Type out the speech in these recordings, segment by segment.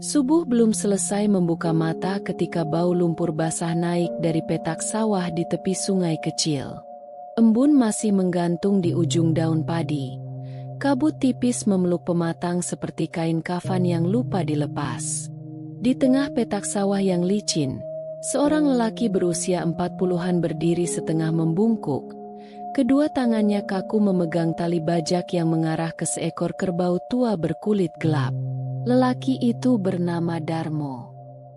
Subuh belum selesai membuka mata ketika bau lumpur basah naik dari petak sawah di tepi sungai kecil. Embun masih menggantung di ujung daun padi. Kabut tipis memeluk pematang seperti kain kafan yang lupa dilepas. Di tengah petak sawah yang licin, seorang lelaki berusia 40-an berdiri setengah membungkuk. Kedua tangannya kaku memegang tali bajak yang mengarah ke seekor kerbau tua berkulit gelap. Lelaki itu bernama Darmo.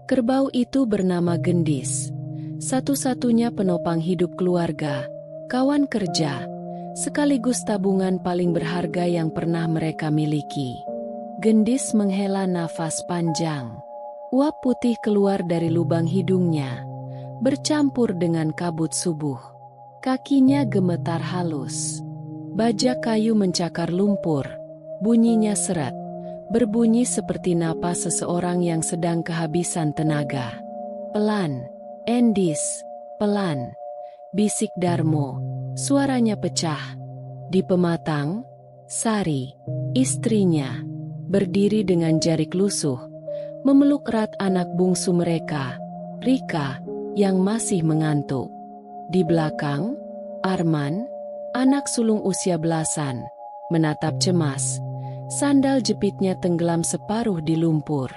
Kerbau itu bernama Gendis. Satu-satunya penopang hidup keluarga, kawan kerja, sekaligus tabungan paling berharga yang pernah mereka miliki. Gendis menghela nafas panjang. Uap putih keluar dari lubang hidungnya, bercampur dengan kabut subuh. Kakinya gemetar halus. Bajak kayu mencakar lumpur, bunyinya seret. Berbunyi seperti napas seseorang yang sedang kehabisan tenaga. Pelan, Endis, pelan, bisik Darmo, suaranya pecah. Di pematang, Sari, istrinya, berdiri dengan jari lusuh, memeluk erat anak bungsu mereka, Rika, yang masih mengantuk. Di belakang, Arman, anak sulung usia belasan, menatap cemas. Sandal jepitnya tenggelam separuh di lumpur.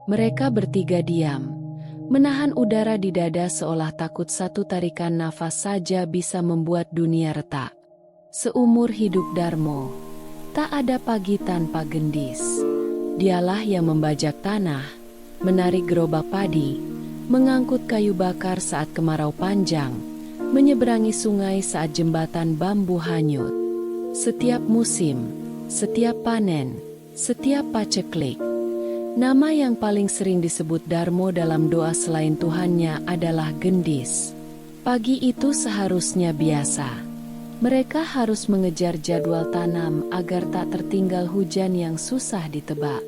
Mereka bertiga diam, menahan udara di dada seolah takut satu tarikan nafas saja bisa membuat dunia retak. Seumur hidup Darmo, tak ada pagi tanpa Gendis. Dialah yang membajak tanah, menarik gerobak padi, mengangkut kayu bakar saat kemarau panjang, menyeberangi sungai saat jembatan bambu hanyut. Setiap musim, setiap panen, setiap paceklik. Nama yang paling sering disebut Darmo dalam doa selain Tuhannya adalah Gendis. Pagi itu seharusnya biasa. Mereka harus mengejar jadwal tanam agar tak tertinggal hujan yang susah ditebak.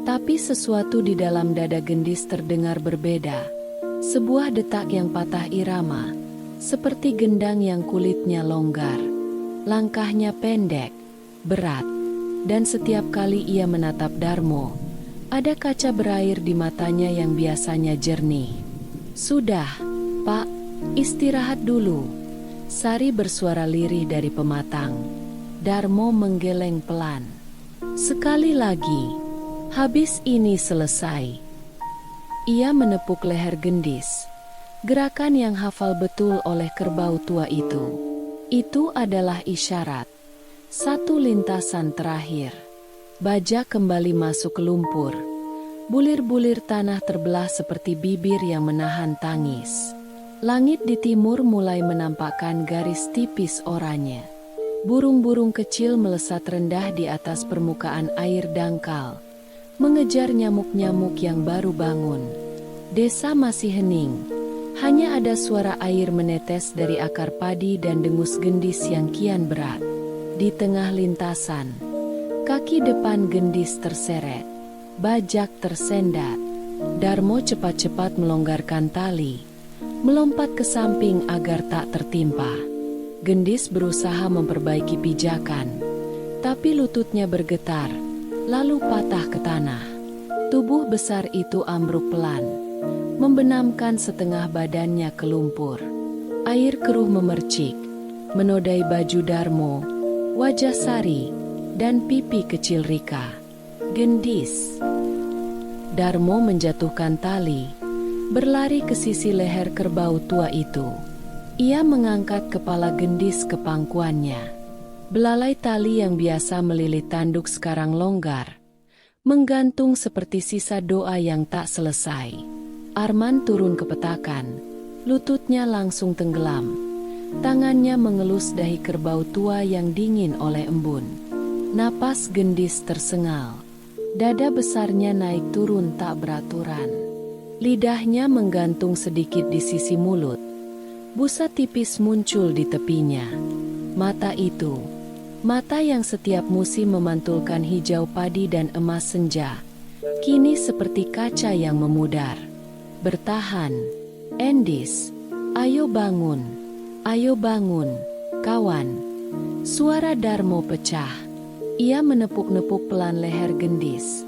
Tapi sesuatu di dalam dada Gendis terdengar berbeda. Sebuah detak yang patah irama, seperti gendang yang kulitnya longgar. Langkahnya pendek, berat. Dan setiap kali ia menatap Darmo, ada kaca berair di matanya yang biasanya jernih. "Sudah, Pak, istirahat dulu." Sari bersuara lirih dari pematang. Darmo menggeleng pelan. "Sekali lagi, habis ini selesai." Ia menepuk leher Gendis, gerakan yang hafal betul oleh kerbau tua itu. Itu adalah isyarat. Satu lintasan terakhir. Bajak kembali masuk ke lumpur. Bulir-bulir tanah terbelah seperti bibir yang menahan tangis. Langit di timur mulai menampakkan garis tipis oranye. Burung-burung kecil melesat rendah di atas permukaan air dangkal, mengejar nyamuk-nyamuk yang baru bangun. Desa masih hening. Hanya ada suara air menetes dari akar padi dan dengus Gendis yang kian berat. Di tengah lintasan, kaki depan Gendis terseret, bajak tersendat. Darmo cepat-cepat melonggarkan tali, melompat ke samping agar tak tertimpa. Gendis berusaha memperbaiki pijakan, tapi lututnya bergetar, lalu patah ke tanah. Tubuh besar itu ambruk pelan, membenamkan setengah badannya ke lumpur. Air keruh memercik, menodai baju Darmo, wajah Sari, dan pipi kecil Rika. "Gendis." Darmo menjatuhkan tali, berlari ke sisi leher kerbau tua itu. Ia mengangkat kepala Gendis ke pangkuannya. Belalai tali yang biasa melilit tanduk sekarang longgar, menggantung seperti sisa doa yang tak selesai. Arman turun ke petakan, lututnya langsung tenggelam. Tangannya mengelus dahi kerbau tua yang dingin oleh embun. Napas Gendis tersengal. Dada besarnya naik turun tak beraturan. Lidahnya menggantung sedikit di sisi mulut. Busa tipis muncul di tepinya. Mata itu, mata yang setiap musim memantulkan hijau padi dan emas senja, kini seperti kaca yang memudar. "Bertahan, Endis. Ayo bangun. Ayo bangun, kawan." Suara Darmo pecah. Ia menepuk-nepuk pelan leher Gendis.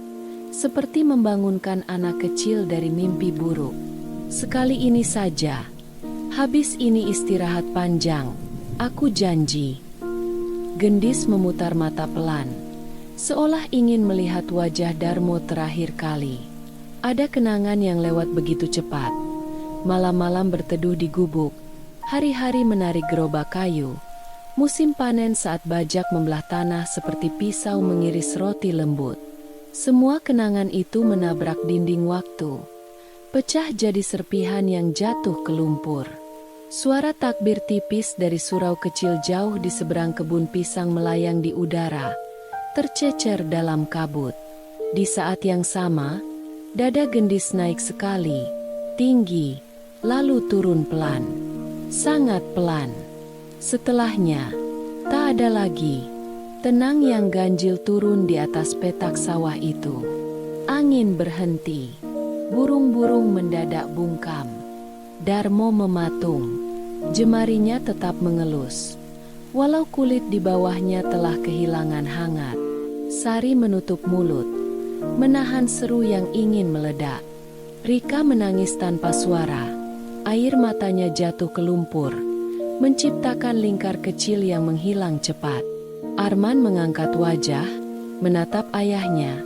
seperti membangunkan anak kecil dari mimpi buruk. Sekali ini saja, habis ini istirahat panjang, aku janji. Gendis memutar mata pelan, seolah ingin melihat wajah Darmo terakhir kali. Ada kenangan yang lewat begitu cepat. Malam-malam berteduh di gubuk, hari-hari menarik gerobak kayu, musim panen saat bajak membelah tanah seperti pisau mengiris roti lembut. Semua kenangan itu menabrak dinding waktu, pecah jadi serpihan yang jatuh ke lumpur. Suara takbir tipis dari surau kecil jauh di seberang kebun pisang melayang di udara, tercecer dalam kabut. Di saat yang sama, dada Gendis naik sekali, tinggi, lalu turun pelan. Sangat pelan. Setelahnya, tak ada lagi. Tenang yang ganjil turun di atas petak sawah itu. Angin berhenti. Burung-burung mendadak bungkam. Darmo mematung. Jemarinya tetap mengelus. Walau kulit di bawahnya telah kehilangan hangat. Sari menutup mulut, menahan seru yang ingin meledak. Rika menangis tanpa suara. Air matanya jatuh ke lumpur, menciptakan lingkar kecil yang menghilang cepat. Arman mengangkat wajah, menatap ayahnya,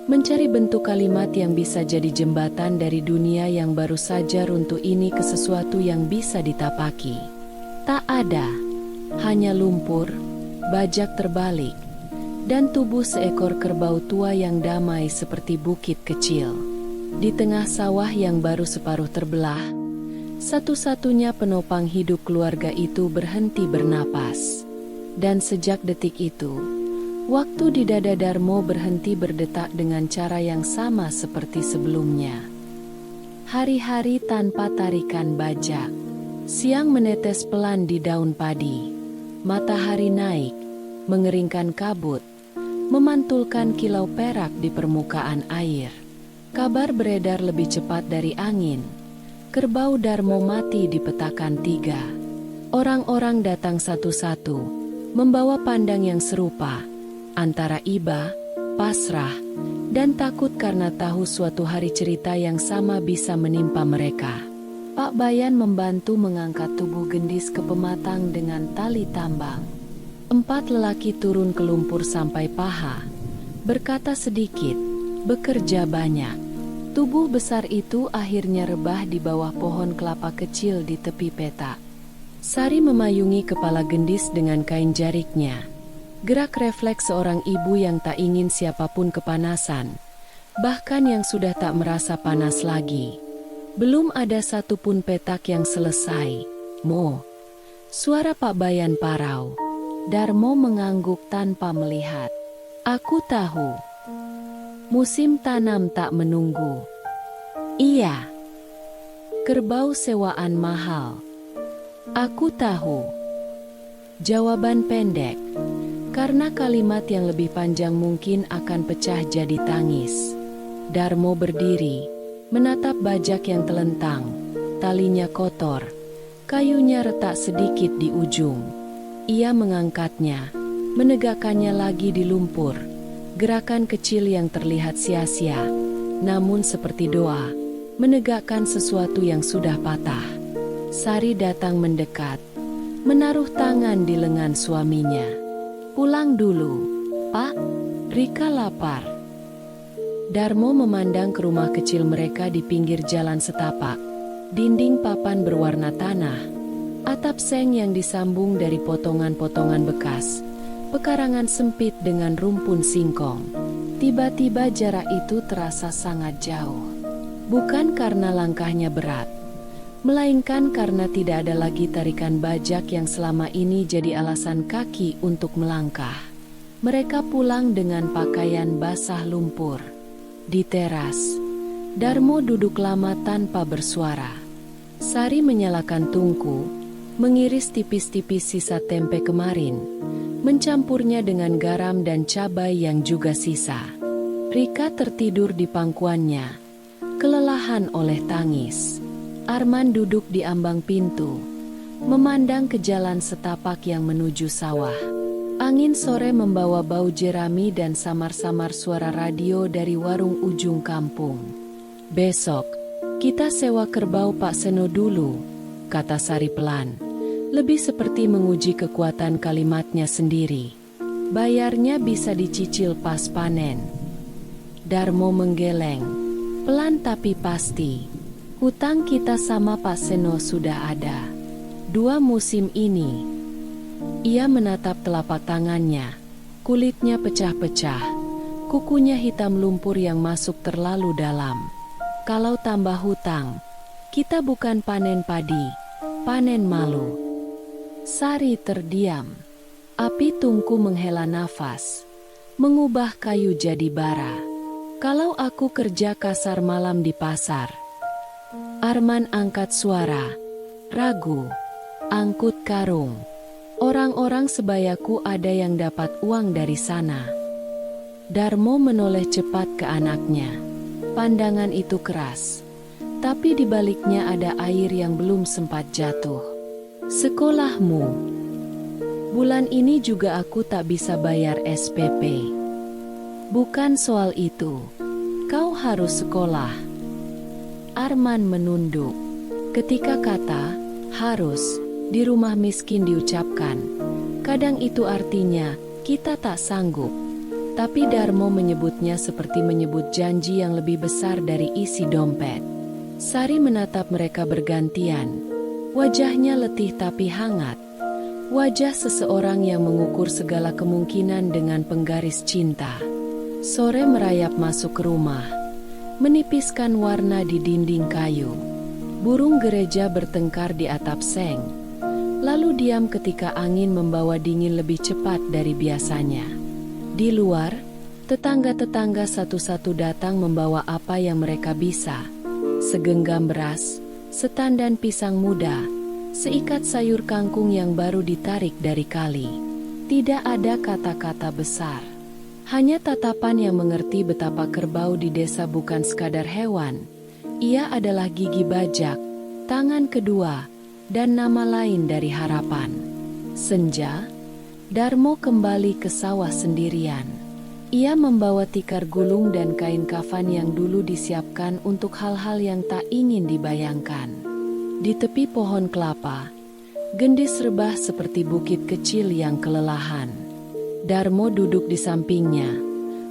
mencari bentuk kalimat yang bisa jadi jembatan dari dunia yang baru saja runtuh ini ke sesuatu yang bisa ditapaki. Tak ada, hanya lumpur, bajak terbalik, dan tubuh seekor kerbau tua yang damai seperti bukit kecil. Di tengah sawah yang baru separuh terbelah, satu-satunya penopang hidup keluarga itu berhenti bernapas. Dan sejak detik itu, waktu di dada Darmo berhenti berdetak dengan cara yang sama seperti sebelumnya. Hari-hari tanpa tarikan bajak. Siang menetes pelan di daun padi. Matahari naik, mengeringkan kabut, memantulkan kilau perak di permukaan air. Kabar beredar lebih cepat dari angin. Kerbau Darmo mati di petakan 3. Orang-orang datang satu-satu, membawa pandang yang serupa, antara iba, pasrah, dan takut karena tahu suatu hari cerita yang sama bisa menimpa mereka. Pak Bayan membantu mengangkat tubuh Gendis ke pematang dengan tali tambang. 4 lelaki turun ke lumpur sampai paha, berkata sedikit, bekerja banyak. Tubuh besar itu akhirnya rebah di bawah pohon kelapa kecil di tepi petak. Sari memayungi kepala Gendis dengan kain jariknya. Gerak refleks seorang ibu yang tak ingin siapapun kepanasan, bahkan yang sudah tak merasa panas lagi. Belum ada satupun petak yang selesai. Mo, suara Pak Bayan parau. Darmo mengangguk tanpa melihat. Aku tahu. Musim tanam tak menunggu. Iya. Kerbau sewaan mahal. Aku tahu. Jawaban pendek. Karena kalimat yang lebih panjang mungkin akan pecah jadi tangis. Darmo berdiri, menatap bajak yang telentang. Talinya kotor, kayunya retak sedikit di ujung. Ia mengangkatnya, menegakkannya lagi di lumpur. Gerakan kecil yang terlihat sia-sia, namun seperti doa, menegakkan sesuatu yang sudah patah. Sari datang mendekat, menaruh tangan di lengan suaminya. Pulang dulu, Pak. Rika lapar. Darmo memandang ke rumah kecil mereka di pinggir jalan setapak. Dinding papan berwarna tanah, atap seng yang disambung dari potongan-potongan bekas, pekarangan sempit dengan rumpun singkong. Tiba-tiba jarak itu terasa sangat jauh. Bukan karena langkahnya berat, melainkan karena tidak ada lagi tarikan bajak yang selama ini jadi alasan kaki untuk melangkah. Mereka pulang dengan pakaian basah lumpur. Di teras, Darmo duduk lama tanpa bersuara. Sari menyalakan tungku, mengiris tipis-tipis sisa tempe kemarin, mencampurnya dengan garam dan cabai yang juga sisa. Rika tertidur di pangkuannya, kelelahan oleh tangis. Arman duduk di ambang pintu, memandang ke jalan setapak yang menuju sawah. Angin sore membawa bau jerami dan samar-samar suara radio dari warung ujung kampung. "Besok, kita sewa kerbau Pak Seno dulu," kata Sari pelan. Lebih seperti menguji kekuatan kalimatnya sendiri. "Bayarnya bisa dicicil pas panen." Darmo menggeleng. "Pelan tapi pasti. Hutang kita sama Pak Seno sudah ada 2 musim ini." Ia menatap telapak tangannya. Kulitnya pecah-pecah. Kukunya hitam lumpur yang masuk terlalu dalam. "Kalau tambah hutang, kita bukan panen padi, panen malu." Sari terdiam. Api tungku menghela nafas, mengubah kayu jadi bara. "Kalau aku kerja kasar malam di pasar." Arman angkat suara, ragu. "Angkut karung. Orang-orang sebayaku ada yang dapat uang dari sana." Darmo menoleh cepat ke anaknya. Pandangan itu keras, tapi di baliknya ada air yang belum sempat jatuh. "Sekolahmu. Bulan ini juga aku tak bisa bayar SPP." "Bukan soal itu. Kau harus sekolah." Arman menunduk. Ketika kata "harus" di rumah miskin diucapkan, kadang itu artinya kita tak sanggup. Tapi Darmo menyebutnya seperti menyebut janji yang lebih besar dari isi dompet. Sari menatap mereka bergantian. Wajahnya letih tapi hangat. Wajah seseorang yang mengukur segala kemungkinan dengan penggaris cinta. Sore merayap masuk ke rumah, menipiskan warna di dinding kayu. Burung gereja bertengkar di atap seng, lalu diam ketika angin membawa dingin lebih cepat dari biasanya. Di luar, tetangga-tetangga satu-satu datang membawa apa yang mereka bisa. Segenggam beras, setandan pisang muda, seikat sayur kangkung yang baru ditarik dari kali. Tidak ada kata-kata besar. Hanya tatapan yang mengerti betapa kerbau di desa bukan sekadar hewan. Ia adalah gigi bajak, tangan kedua, dan nama lain dari harapan. Senja, Darmo kembali ke sawah sendirian. Ia membawa tikar gulung dan kain kafan yang dulu disiapkan untuk hal-hal yang tak ingin dibayangkan. Di tepi pohon kelapa, gendis rebah seperti bukit kecil yang kelelahan. Darmo duduk di sampingnya,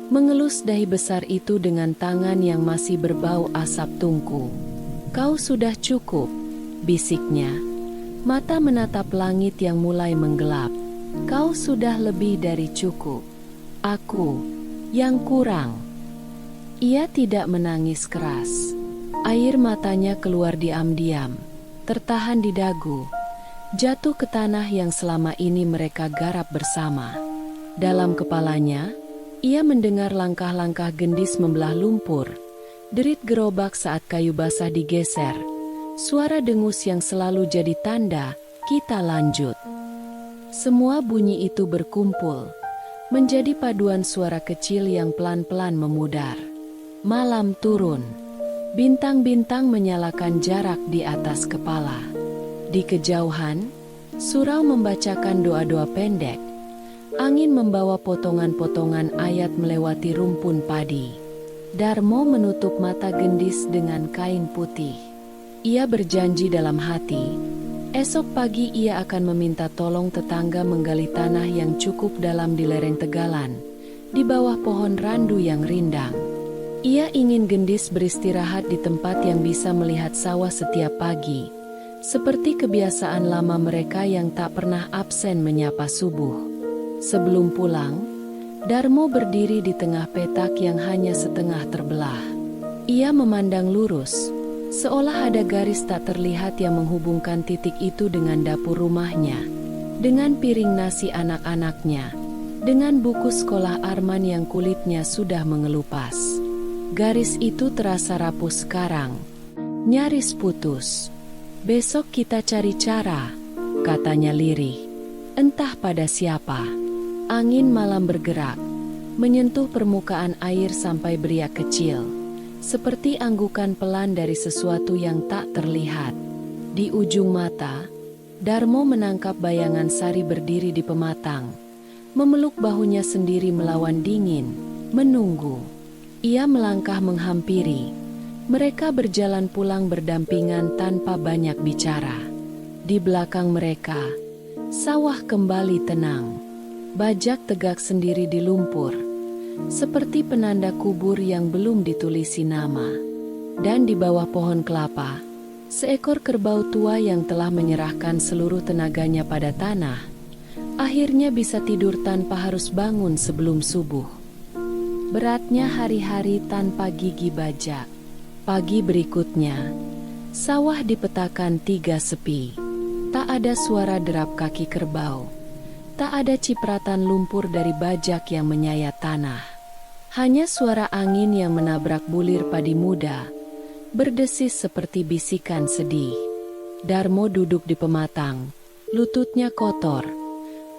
mengelus dahi besar itu dengan tangan yang masih berbau asap tungku. "Kau sudah cukup," bisiknya. Mata menatap langit yang mulai menggelap. "Kau sudah lebih dari cukup. Aku yang kurang." Ia tidak menangis keras. Air matanya keluar diam-diam, tertahan di dagu, jatuh ke tanah yang selama ini mereka garap bersama. Dalam kepalanya, ia mendengar langkah-langkah gendis membelah lumpur, derit gerobak saat kayu basah digeser, suara dengus yang selalu jadi tanda kita lanjut. Semua bunyi itu berkumpul, menjadi paduan suara kecil yang pelan-pelan memudar. Malam turun, bintang-bintang menyalakan jarak di atas kepala. Di kejauhan, surau membacakan doa-doa pendek. Angin membawa potongan-potongan ayat melewati rumpun padi. Darmo menutup mata gendis dengan kain putih. Ia berjanji dalam hati, esok pagi ia akan meminta tolong tetangga menggali tanah yang cukup dalam di lereng Tegalan, di bawah pohon randu yang rindang. Ia ingin gendis beristirahat di tempat yang bisa melihat sawah setiap pagi, seperti kebiasaan lama mereka yang tak pernah absen menyapa subuh. Sebelum pulang, Darmo berdiri di tengah petak yang hanya setengah terbelah. Ia memandang lurus, seolah ada garis tak terlihat yang menghubungkan titik itu dengan dapur rumahnya, dengan piring nasi anak-anaknya, dengan buku sekolah Arman yang kulitnya sudah mengelupas. Garis itu terasa rapuh sekarang, nyaris putus. "Besok kita cari cara," katanya lirih. Entah pada siapa. Angin malam bergerak, menyentuh permukaan air sampai beriak kecil, seperti anggukan pelan dari sesuatu yang tak terlihat. Di ujung mata, Darmo menangkap bayangan Sari berdiri di pematang, memeluk bahunya sendiri melawan dingin, menunggu. Ia melangkah menghampiri. Mereka berjalan pulang berdampingan tanpa banyak bicara. Di belakang mereka, sawah kembali tenang. Bajak tegak sendiri di lumpur, seperti penanda kubur yang belum ditulisi nama. Dan di bawah pohon kelapa, seekor kerbau tua yang telah menyerahkan seluruh tenaganya pada tanah, akhirnya bisa tidur tanpa harus bangun sebelum subuh. Beratnya hari-hari tanpa gigi bajak. Pagi berikutnya, sawah dipetakan 3 sepi. Tak ada suara derap kaki kerbau. Tak ada cipratan lumpur dari bajak yang menyayat tanah. Hanya suara angin yang menabrak bulir padi muda, berdesis seperti bisikan sedih. Darmo duduk di pematang, lututnya kotor.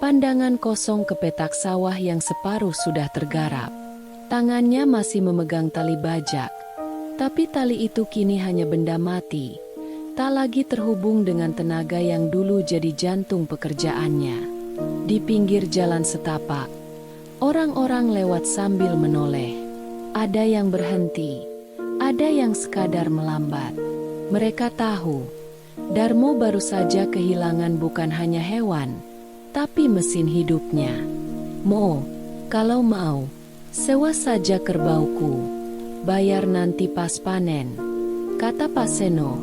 Pandangan kosong ke petak sawah yang separuh sudah tergarap. Tangannya masih memegang tali bajak, tapi tali itu kini hanya benda mati, tak lagi terhubung dengan tenaga yang dulu jadi jantung pekerjaannya. Di pinggir jalan setapak, orang-orang lewat sambil menoleh. Ada yang berhenti, ada yang sekadar melambat. Mereka tahu, Darmo baru saja kehilangan bukan hanya hewan, tapi mesin hidupnya. Mo, kalau mau, sewa saja kerbauku, bayar nanti pas panen, kata Paseno,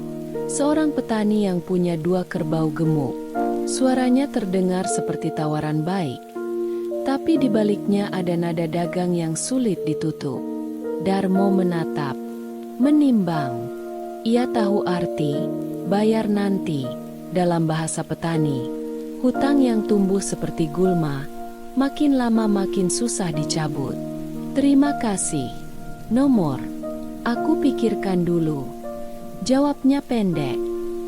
seorang petani yang punya 2 kerbau gemuk. Suaranya terdengar seperti tawaran baik, tapi di baliknya ada nada dagang yang sulit ditutup. Darmo menatap, menimbang. Ia tahu arti bayar nanti dalam bahasa petani. Hutang yang tumbuh seperti gulma, makin lama makin susah dicabut. Terima kasih. Nomor. Aku pikirkan dulu. Jawabnya pendek.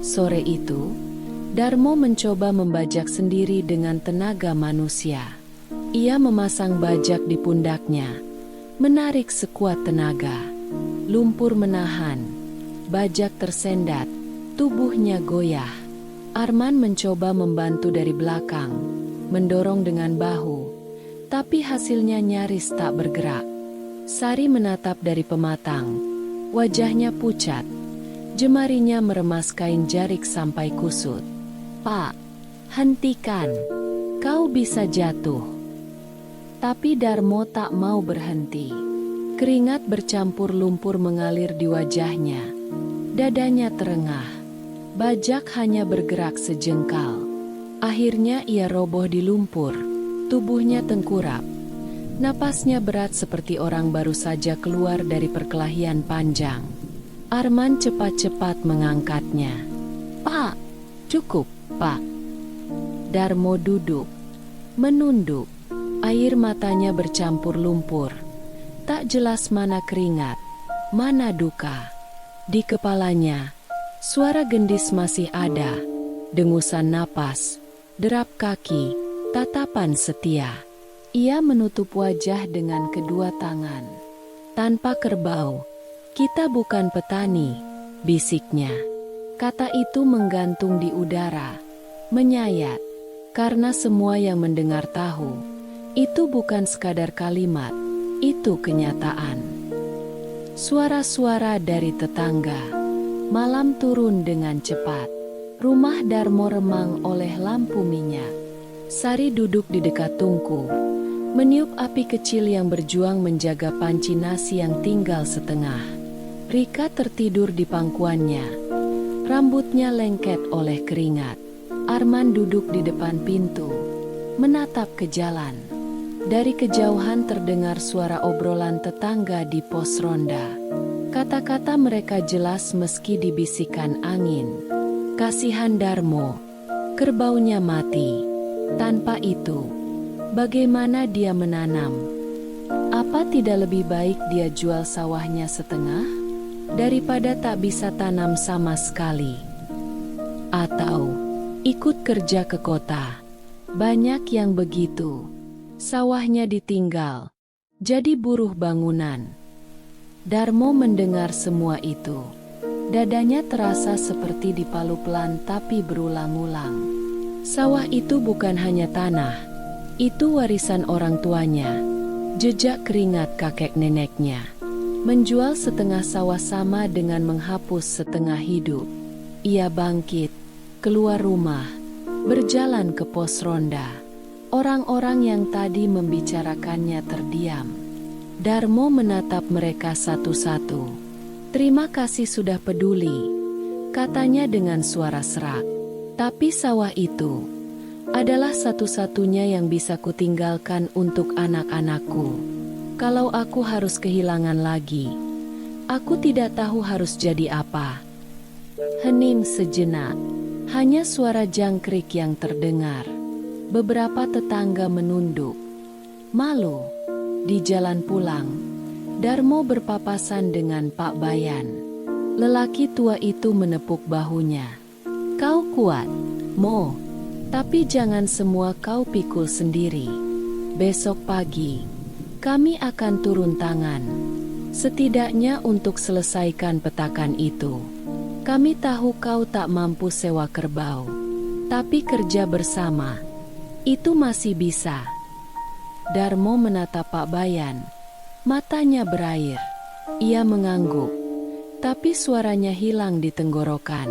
Sore itu, Darmo mencoba membajak sendiri dengan tenaga manusia. Ia memasang bajak di pundaknya, menarik sekuat tenaga. Lumpur menahan, bajak tersendat, tubuhnya goyah. Arman mencoba membantu dari belakang, mendorong dengan bahu. Tapi hasilnya nyaris tak bergerak. Sari menatap dari pematang. Wajahnya pucat. Jemarinya meremas kain jarik sampai kusut. Pak, hentikan. Kau bisa jatuh. Tapi Darmo tak mau berhenti. Keringat bercampur lumpur mengalir di wajahnya. Dadanya terengah. Bajak hanya bergerak sejengkal. Akhirnya ia roboh di lumpur. Tubuhnya tengkurap. Napasnya berat seperti orang baru saja keluar dari perkelahian panjang. Arman cepat-cepat mengangkatnya. Pak, cukup, Pak. Darmo duduk, menunduk. Air matanya bercampur lumpur. Tak jelas mana keringat, mana duka. Di kepalanya, suara gendis masih ada. Dengusan napas, derap kaki, tatapan setia. Ia menutup wajah dengan kedua tangan. Tanpa kerbau, kita bukan petani, bisiknya. Kata itu menggantung di udara, menyayat. Karena semua yang mendengar tahu, itu bukan sekadar kalimat, itu kenyataan. Suara-suara dari tetangga. Malam turun dengan cepat. Rumah Darmo remang oleh lampu minyak. Sari duduk di dekat tungku, meniup api kecil yang berjuang menjaga panci nasi yang tinggal setengah. Rika tertidur di pangkuannya, rambutnya lengket oleh keringat. Arman duduk di depan pintu, menatap ke jalan. Dari kejauhan terdengar suara obrolan tetangga di pos ronda. Kata-kata mereka jelas meski dibisikkan angin. Kasihan Darmo, kerbaunya mati. Tanpa itu, bagaimana dia menanam? Apa tidak lebih baik dia jual sawahnya setengah, daripada tak bisa tanam sama sekali? Atau ikut kerja ke kota? Banyak yang begitu. Sawahnya ditinggal, jadi buruh bangunan. Darmo mendengar semua itu. Dadanya terasa seperti dipalu pelan tapi berulang-ulang. Sawah itu bukan hanya tanah, Itu warisan orang tuanya, jejak keringat kakek neneknya. Menjual setengah sawah sama dengan menghapus setengah hidup. Ia bangkit, keluar rumah, berjalan ke pos ronda. Orang-orang yang tadi membicarakannya terdiam. Darmo menatap mereka satu-satu. "Terima kasih sudah peduli," katanya dengan suara serak. "Tapi sawah itu adalah satu-satunya yang bisa kutinggalkan untuk anak-anakku. Kalau aku harus kehilangan lagi, aku tidak tahu harus jadi apa." Hening sejenak, hanya suara jangkrik yang terdengar. Beberapa tetangga menunduk. Malu. Di jalan pulang, Darmo berpapasan dengan Pak Bayan. Lelaki tua itu menepuk bahunya. "Kau kuat, Mo. Tapi jangan semua kau pikul sendiri. Besok pagi, kami akan turun tangan. Setidaknya untuk selesaikan petakan itu. Kami tahu kau tak mampu sewa kerbau. Tapi kerja bersama, itu masih bisa." Darmo menatap Pak Bayan. Matanya berair. Ia mengangguk. Tapi suaranya hilang di tenggorokan.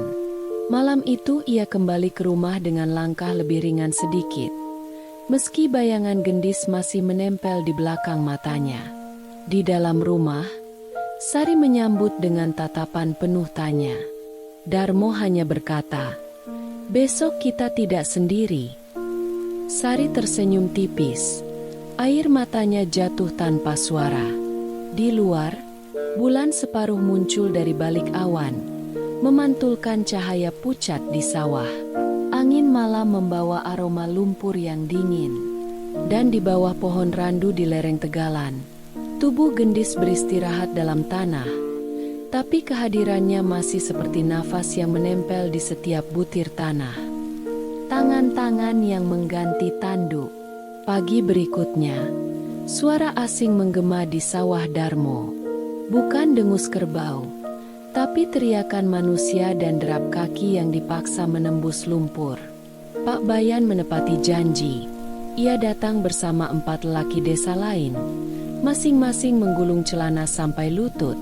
Malam itu ia kembali ke rumah dengan langkah lebih ringan sedikit. Meski bayangan gendis masih menempel di belakang matanya. Di dalam rumah, Sari menyambut dengan tatapan penuh tanya. Darmo hanya berkata, "Besok kita tidak sendiri." Sari tersenyum tipis. Air matanya jatuh tanpa suara. Di luar, bulan separuh muncul dari balik awan, memantulkan cahaya pucat di sawah. Angin malam membawa aroma lumpur yang dingin. Dan di bawah pohon randu di lereng Tegalan, tubuh gendis beristirahat dalam tanah. Tapi kehadirannya masih seperti nafas yang menempel di setiap butir tanah. Tangan-tangan yang mengganti tanduk. Pagi berikutnya, suara asing menggema di sawah Darmo. Bukan dengus kerbau, tapi teriakan manusia dan derap kaki yang dipaksa menembus lumpur. Pak Bayan menepati janji. Ia datang bersama 4 lelaki desa lain. Masing-masing menggulung celana sampai lutut.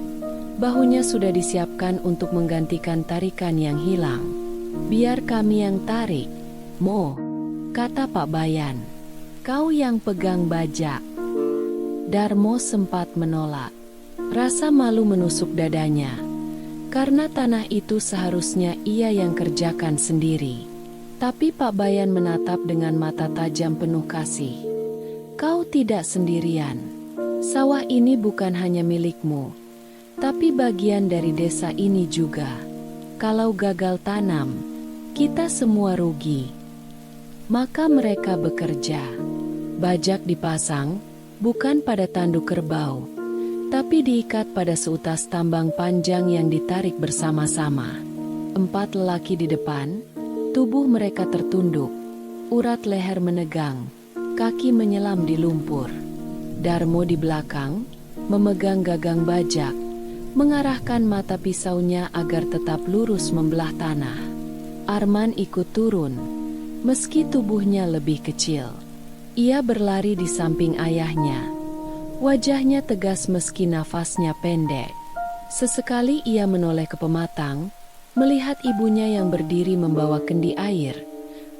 Bahunya sudah disiapkan untuk menggantikan tarikan yang hilang. "Biar kami yang tarik, Mo," kata Pak Bayan. "Kau yang pegang bajak." Darmo sempat menolak. Rasa malu menusuk dadanya. Karena tanah itu seharusnya ia yang kerjakan sendiri. Tapi Pak Bayan menatap dengan mata tajam penuh kasih. "Kau tidak sendirian. Sawah ini bukan hanya milikmu, tapi bagian dari desa ini juga. Kalau gagal tanam, kita semua rugi." Maka mereka bekerja. Bajak dipasang, bukan pada tanduk kerbau, tapi diikat pada seutas tambang panjang yang ditarik bersama-sama. 4 lelaki di depan, tubuh mereka tertunduk, urat leher menegang, kaki menyelam di lumpur. Darmo di belakang, memegang gagang bajak, mengarahkan mata pisaunya agar tetap lurus membelah tanah. Arman ikut turun, meski tubuhnya lebih kecil. Ia berlari di samping ayahnya. Wajahnya tegas meski nafasnya pendek. Sesekali ia menoleh ke pematang, melihat ibunya yang berdiri membawa kendi air,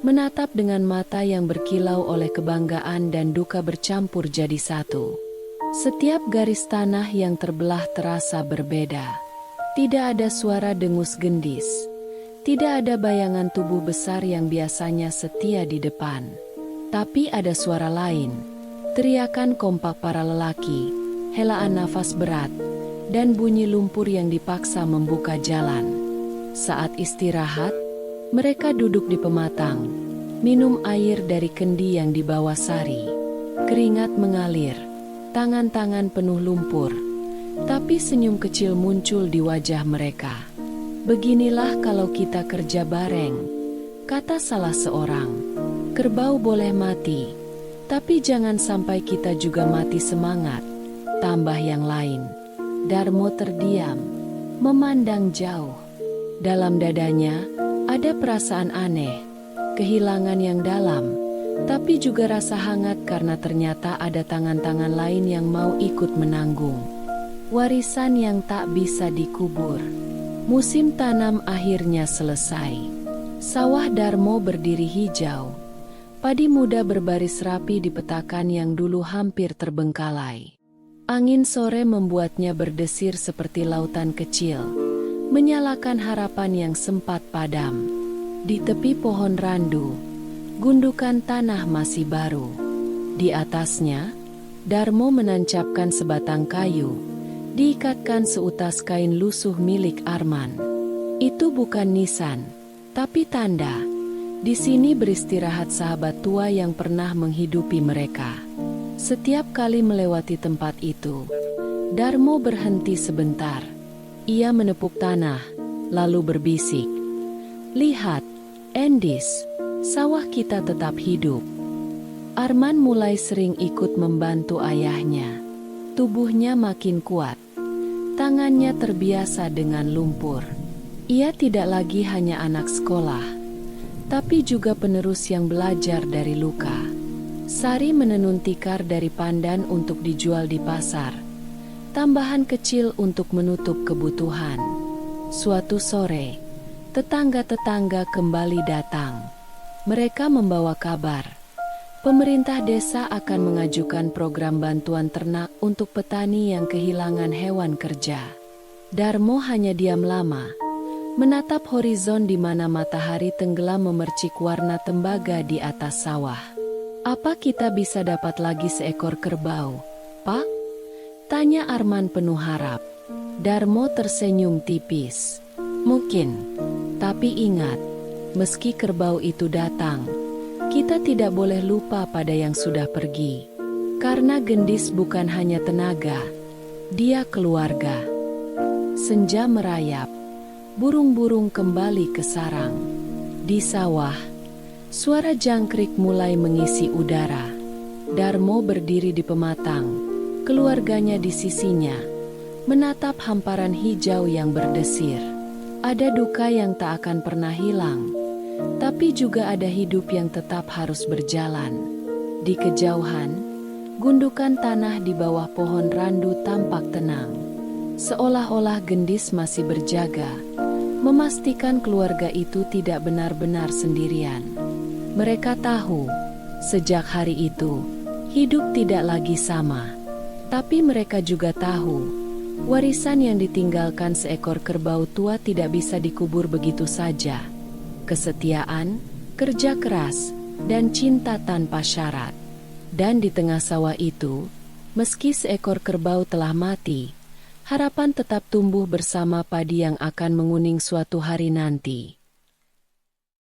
menatap dengan mata yang berkilau oleh kebanggaan dan duka bercampur jadi satu. Setiap garis tanah yang terbelah terasa berbeda. Tidak ada suara dengus gendis. Tidak ada bayangan tubuh besar yang biasanya setia di depan. Tapi ada suara lain. Teriakan kompak para lelaki, helaan nafas berat, dan bunyi lumpur yang dipaksa membuka jalan. Saat istirahat, mereka duduk di pematang, minum air dari kendi yang dibawa Sari. Keringat mengalir, tangan-tangan penuh lumpur, tapi senyum kecil muncul di wajah mereka. "Beginilah kalau kita kerja bareng," kata salah seorang. "Kerbau boleh mati, tapi jangan sampai kita juga mati semangat," tambah yang lain. Darmo terdiam, memandang jauh. Dalam dadanya ada perasaan aneh, kehilangan yang dalam, tapi juga rasa hangat karena ternyata ada tangan-tangan lain yang mau ikut menanggung. Warisan yang tak bisa dikubur. Musim tanam akhirnya selesai. Sawah Darmo berdiri hijau. Padi muda berbaris rapi di petakan yang dulu hampir terbengkalai. Angin sore membuatnya berdesir seperti lautan kecil, menyalakan harapan yang sempat padam. Di tepi pohon randu, gundukan tanah masih baru. Di atasnya, Darmo menancapkan sebatang kayu, diikatkan seutas kain lusuh milik Arman. Itu bukan nisan, tapi tanda. Di sini beristirahat sahabat tua yang pernah menghidupi mereka. Setiap kali melewati tempat itu, Darmo berhenti sebentar. Ia menepuk tanah, lalu berbisik, "Lihat, Endis, sawah kita tetap hidup." Arman mulai sering ikut membantu ayahnya. Tubuhnya makin kuat. Tangannya terbiasa dengan lumpur. Ia tidak lagi hanya anak sekolah, tapi juga penerus yang belajar dari luka. Sari menenun tikar dari pandan untuk dijual di pasar. Tambahan kecil untuk menutup kebutuhan. Suatu sore, tetangga-tetangga kembali datang. Mereka membawa kabar. Pemerintah desa akan mengajukan program bantuan ternak untuk petani yang kehilangan hewan kerja. Darmo hanya diam lama, menatap horizon di mana matahari tenggelam memercik warna tembaga di atas sawah. "Apa kita bisa dapat lagi seekor kerbau, Pak?" tanya Arman penuh harap. Darmo tersenyum tipis. "Mungkin, tapi ingat, meski kerbau itu datang, kita tidak boleh lupa pada yang sudah pergi. Karena gendis bukan hanya tenaga, dia keluarga." Senja merayap, burung-burung kembali ke sarang. Di sawah, suara jangkrik mulai mengisi udara. Darmo berdiri di pematang, keluarganya di sisinya, menatap hamparan hijau yang berdesir. Ada duka yang tak akan pernah hilang, tapi juga ada hidup yang tetap harus berjalan. Di kejauhan, gundukan tanah di bawah pohon randu tampak tenang. Seolah-olah gendis masih berjaga, memastikan keluarga itu tidak benar-benar sendirian. Mereka tahu, sejak hari itu, hidup tidak lagi sama. Tapi mereka juga tahu, warisan yang ditinggalkan seekor kerbau tua tidak bisa dikubur begitu saja. Kesetiaan, kerja keras, dan cinta tanpa syarat. Dan di tengah sawah itu, meski seekor kerbau telah mati, harapan tetap tumbuh bersama padi yang akan menguning suatu hari nanti.